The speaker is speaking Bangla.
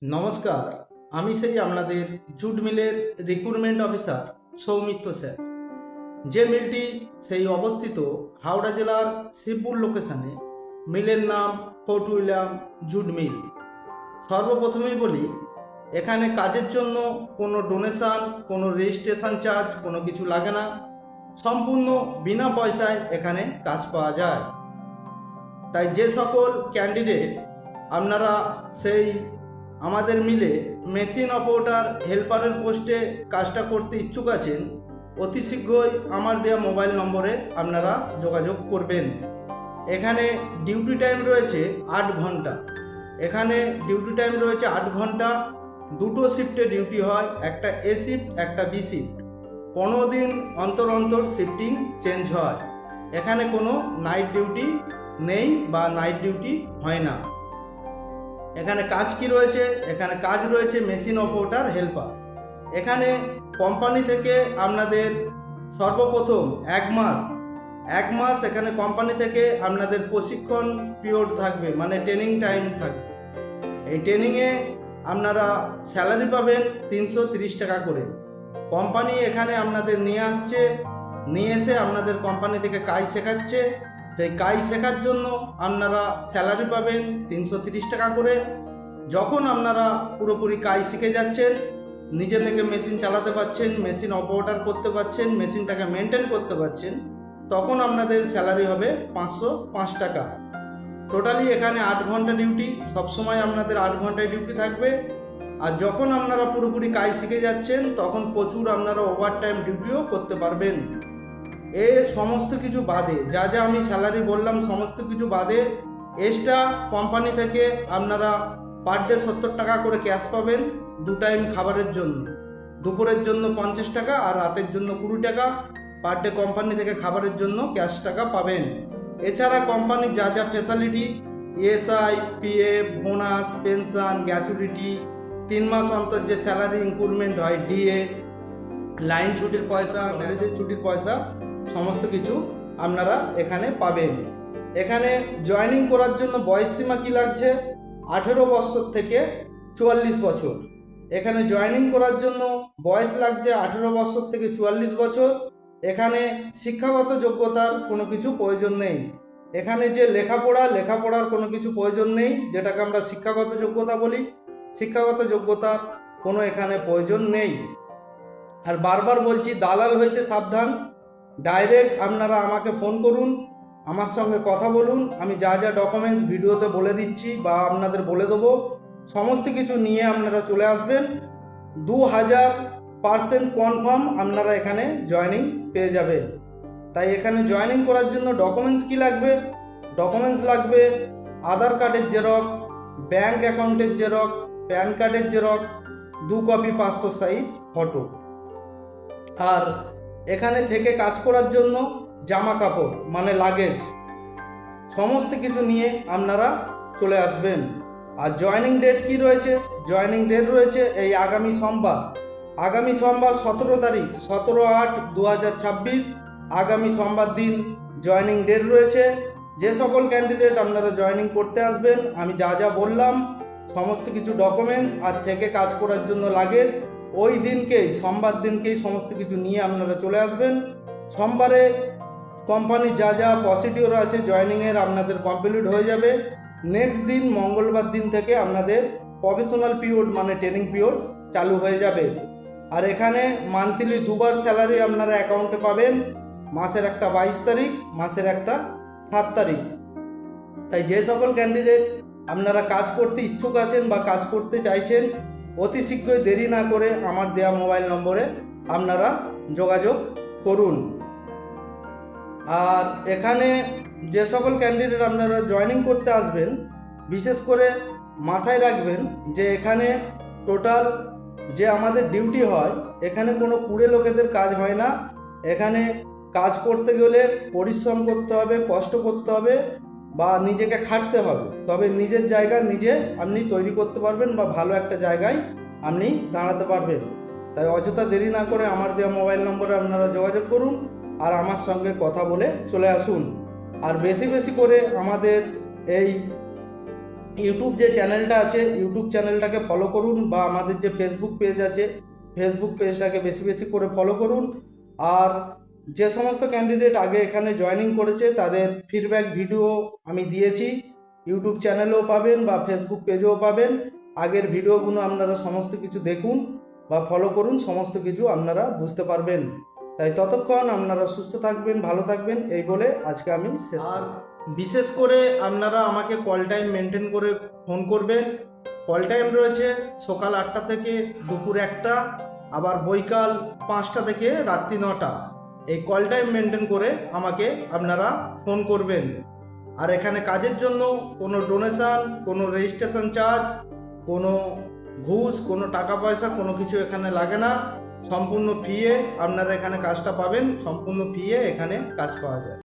নমস্কার, আমি সেই আপনাদের জুট মিলের রিক্রুটমেন্ট অফিসার সৌমিত্র স্যার। যে মিলটি সেই অবস্থিত হাওড়া জেলার শিবপুর লোকেশনে। মিলের নাম ফোর্ট উইলিয়াম জুট মিল। সর্বপ্রথমেই বলি, এখানে কাজের জন্য কোনো ডোনেশন, কোনো রেজিস্ট্রেশন চার্জ কোনো কিছু লাগে না। সম্পূর্ণ বিনা পয়সায় এখানে কাজ পাওয়া যায়। তাই যে সকল ক্যান্ডিডেট আপনারা সেই আমাদের মিলে মেশিন অপারেটর হেল্পারের পোস্টে কাজটা করতে ইচ্ছুক আছেন, অতি শীঘ্রই আমার দেওয়া মোবাইল নম্বরে আপনারা যোগাযোগ করবেন। এখানে ডিউটি টাইম রয়েছে 8 ঘন্টা। এখানে ডিউটি টাইম রয়েছে 8 ঘন্টা। দুটো শিফটে ডিউটি হয়, একটা এ শিফট, একটা বি শিফট। 15 দিন অন্তর অন্তর শিফটিং চেঞ্জ হয়। এখানে কোনো নাইট ডিউটি নেই বা নাইট ডিউটি হয় না। এখানে কাজ কি রয়েছে? এখানে কাজ রয়েছে মেশিন অপারেটর হেল্পার। এখানে কোম্পানি থেকে আপনাদের সর্বপ্রথম এক মাস এখানে কোম্পানি থেকে আপনাদের প্রশিক্ষণ পিরিয়ড থাকবে, মানে ট্রেনিং টাইম থাকবে। এই ট্রেনিংয়ে আপনারা স্যালারি পাবেন 330 টাকা করে। কোম্পানি এখানে আপনাদের নিয়ে এসে আপনাদের কোম্পানি থেকে কাজ শেখাচ্ছে। সেই কাজ শেখার জন্য আপনারা স্যালারি পাবেন 330 টাকা করে। যখন আপনারা পুরোপুরি কাজ শিখে যাচ্ছেন, নিজে থেকে মেশিন চালাতে পারছেন, মেশিন অপারেটর করতে পারছেন, মেশিনটাকে মেনটেন করতে পারছেন, তখন আপনাদের স্যালারি হবে 505 টাকা। টোটালি এখানে 8 ঘন্টা ডিউটি, সবসময় আপনাদের 8 ঘন্টায় ডিউটি থাকবে। আর যখন আপনারা পুরোপুরি কাজ শিখে যাচ্ছেন, তখন প্রচুর আপনারা ওভারটাইম ডিউটিও করতে পারবেন। এ সমস্ত কিছু বাদে, যা যা আমি স্যালারি বললাম সমস্ত কিছু বাদে, এক্সট্রা কোম্পানি থেকে আপনারা পার ডে 70 টাকা করে ক্যাশ পাবেন 2 টাইম খাবারের জন্য। দুপুরের জন্য 50 টাকা আর রাতের জন্য 20 টাকা পার ডে কোম্পানি থেকে খাবারের জন্য ক্যাশ টাকা পাবেন। এছাড়া কোম্পানির যা যা facility, ESI, PF, bonus, pension, gratuity, 3 মাস অন্তর যে স্যালারি ইনক্রিমেন্ট হয়, ডিএ, লাইন ছুটির পয়সা, হলিডে ছুটির পয়সা, সমস্ত কিছু আপনারা এখানে পাবেন। এখানে জয়েনিং করার জন্য বয়স সীমা কী লাগছে? 18 বছর থেকে 44 বছর। এখানে জয়েনিং করার জন্য বয়স লাগছে 18 বছর থেকে 44 বছর। এখানে শিক্ষাগত যোগ্যতার কোনো কিছু প্রয়োজন নেই। এখানে যে লেখাপড়ার কোনো কিছু প্রয়োজন নেই, যেটাকে আমরা শিক্ষাগত যোগ্যতা বলি। শিক্ষাগত যোগ্যতার কোনো এখানে প্রয়োজন নেই। আর বারবার বলছি, দালাল হইতে সাবধান। ডাইরেক্ট আপনারা আমাকে ফোন করুন, আমার সঙ্গে কথা বলুন। আমি যা যা ডকুমেন্টস ভিডিওতে বলে দিচ্ছি বা আপনাদের বলে দেবো, সমস্ত কিছু নিয়ে আপনারা চলে আসবেন। 2000% কনফার্ম আপনারা এখানে জয়েনিং পেয়ে যাবেন। তাই এখানে জয়েনিং করার জন্য ডকুমেন্টস কি লাগবে? ডকুমেন্টস লাগবে আধার কার্ডের জেরক্স, ব্যাঙ্ক অ্যাকাউন্টের জেরক্স, প্যান কার্ডের xerox, 2 copy passport size photo. আর এখানে থেকে কাজ করার জন্য জামা কাপড়, মানে লাগেজ, সমস্ত কিছু নিয়ে আপনারা চলে আসবেন। আর জয়েনিং ডেট কি রয়েছে? জয়েনিং ডেট রয়েছে এই আগামী সোমবার 17 তারিখ, 17/8/2026, আগামী সোমবার দিন জয়েনিং ডেট রয়েছে। যে সকল ক্যান্ডিডেট আপনারা জয়েনিং করতে আসবেন, আমি যা যা বললাম সমস্ত কিছু ডকুমেন্টস আর থেকে কাজ করার জন্য লাগেজ, ওই দিনকেই, সোমবার দিনকেই সমস্ত কিছু নিয়ে আপনারা চলে আসবেন। সোমবারে কোম্পানির যা যা প্রসিডিওর আছে জয়েনিংয়ের আপনাদের কমপ্লিট হয়ে যাবে। নেক্সট দিন মঙ্গলবার দিন থেকে আপনাদের প্রফেশনাল পিরিয়ড, মানে ট্রেনিং পিরিয়ড চালু হয়ে যাবে। আর এখানে মান্থলি 2বার স্যালারি আপনারা অ্যাকাউন্টে পাবেন, মাসের একটা 22 তারিখ, মাসের একটা 7 তারিখ। তাই যে সকল ক্যান্ডিডেট আপনারা কাজ করতে ইচ্ছুক আছেন বা কাজ করতে চাইছেন, অতি শীঘ্রই দেরি না করে আমার দেওয়া মোবাইল নম্বরে আপনারা যোগাযোগ করুন। আর এখানে যে সকল ক্যান্ডিডেট আপনারা জয়েনিং করতে আসবেন, বিশেষ করে মাথায় রাখবেন যে এখানে টোটাল যে আমাদের ডিউটি হয়, এখানে কোনো কুড়ে লোকেদের কাজ হয় না। এখানে কাজ করতে গেলে পরিশ্রম করতে হবে, কষ্ট করতে হবে বা নিজেকে খাটতে হবে, তবে নিজের জায়গা নিজে আপনি তৈরি করতে পারবেন বা ভালো একটা জায়গায় আপনি দাঁড়াতে পারবেন। তাই অযথা দেরি না করে আমার দেওয়া মোবাইল নম্বরে আপনারা যোগাযোগ করুন আর আমার সঙ্গে কথা বলে চলে আসুন। আর বেশি বেশি করে আমাদের এই ইউটিউব যে চ্যানেলটা আছে ইউটিউব চ্যানেলটাকে ফলো করুন, বা আমাদের যে ফেসবুক পেজ আছে ফেসবুক পেজটাকে বেশি বেশি করে ফলো করুন। আর যে সমস্ত ক্যান্ডিডেট আগে এখানে জয়েনিং করেছে তাদের ফিডব্যাক ভিডিও আমি দিয়েছি, ইউটিউব চ্যানেলেও পাবেন বা ফেসবুক পেজেও পাবেন। আগের ভিডিওগুলো আপনারা সমস্ত কিছু দেখুন বা ফলো করুন, সমস্ত কিছু আপনারা বুঝতে পারবেন। তাই ততক্ষণ আপনারা সুস্থ থাকবেন, ভালো থাকবেন, এই বলে আজকে আমি শেষ। আর বিশেষ করে আপনারা আমাকে কল টাইম মেনটেন করে ফোন করবেন। কল টাইম রয়েছে সকাল 8টা থেকে দুপুর 1টা, আবার বৈকাল 5টা থেকে রাত্রি 9টা। এই কল টাইম মেনটেন করে আমাকে আপনারা ফোন করবেন। আর এখানে কাজের জন্য কোনো ডোনেশন, কোনো রেজিস্ট্রেশন চার্জ, কোনো ঘুষ, কোনো টাকা পয়সা কোনো কিছু এখানে লাগে না। সম্পূর্ণ ফ্রিয়ে আপনারা এখানে কাজটা পাবেন, সম্পূর্ণ ফ্রিয়ে এখানে কাজ পাওয়া যায়।